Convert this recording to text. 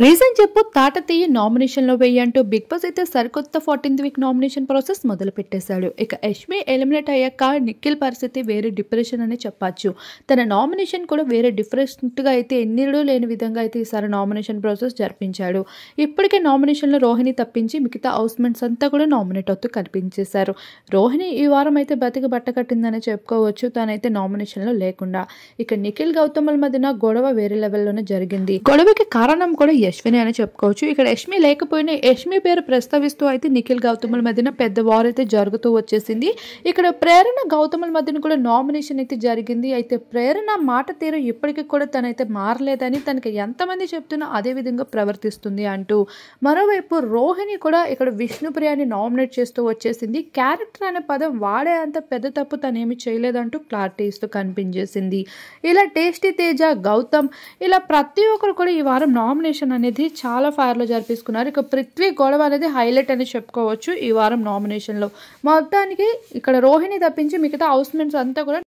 Reason చెప్పు తాట తీయి నామినేషన్లో వెయ్యి అంటూ బిగ్ బాస్ అయితే సరికొత్త 14th వీక్ నామినేషన్ ప్రాసెస్ మొదలు పెట్టేశాడు. ఇక యష్మి ఎలిమినేట్ అయ్యాక నిఖిల్ పరిస్థితి వేరే డిప్రెషన్ అని చెప్పచ్చు. తన నామినేషన్ కూడా వేరే డిఫరెంట్గా అయితే ఎన్నడూ లేని విధంగా అయితే ఈసారి నామినేషన్ ప్రాసెస్ జరిపించాడు. ఇప్పటికే నామినేషన్లో రోహిణి తప్పించి మిగతా హౌస్మెంట్స్ అంతా కూడా నామినేట్ అవుతూ కనిపించేశారు. రోహిణి ఈ వారం అయితే బతికి బట్ట కట్టిందని చెప్పుకోవచ్చు. తనైతే నామినేషన్లో లేకుండా. ఇక నిఖిల్ గౌతమ్ల మధ్యన గొడవ వేరే లెవెల్లోనే జరిగింది. గొడవకి కారణం కూడా యష్మిని అని చెప్పుకోవచ్చు. ఇక్కడ యష్మి లేకపోయినా యష్మి పేరు ప్రస్తావిస్తూ అయితే నిఖిల్ గౌతమ్ల మధ్యన పెద్ద వార్ అయితే జరుగుతూ వచ్చేసింది. ఇక్కడ ప్రేరణ గౌతమ్ల మధ్యన కూడా నామినేషన్ అయితే జరిగింది. అయితే ప్రేరణ మాట తీరు ఇప్పటికీ కూడా తనైతే మారలేదని తనకి ఎంతమంది చెప్తున్నా అదే విధంగా ప్రవర్తిస్తుంది అంటూ. మరోవైపు రోహిణి కూడా ఇక్కడ విష్ణుప్రియాని నామినేట్ చేస్తూ వచ్చేసింది. క్యారెక్టర్ అనే పదం వాడే అంత పెద్ద తప్పు తనేమి చేయలేదంటూ క్లారిటీ ఇస్తూ కనిపించేసింది. ఇలా టేస్టీ తేజ, గౌతమ్ ఇలా ప్రతి ఒక్కరు కూడా ఈ వారం నామినేషన్ అనేది చాలా ఫైర్లో జరిపించుకున్నారు. ఇక పృథ్వీ గొడవ అనేది హైలైట్ అని చెప్పుకోవచ్చు ఈ వారం నామినేషన్లో. మొత్తానికి ఇక్కడ రోహిణి తప్పించి మిగతా హౌస్మెంట్స్ అంతా కూడా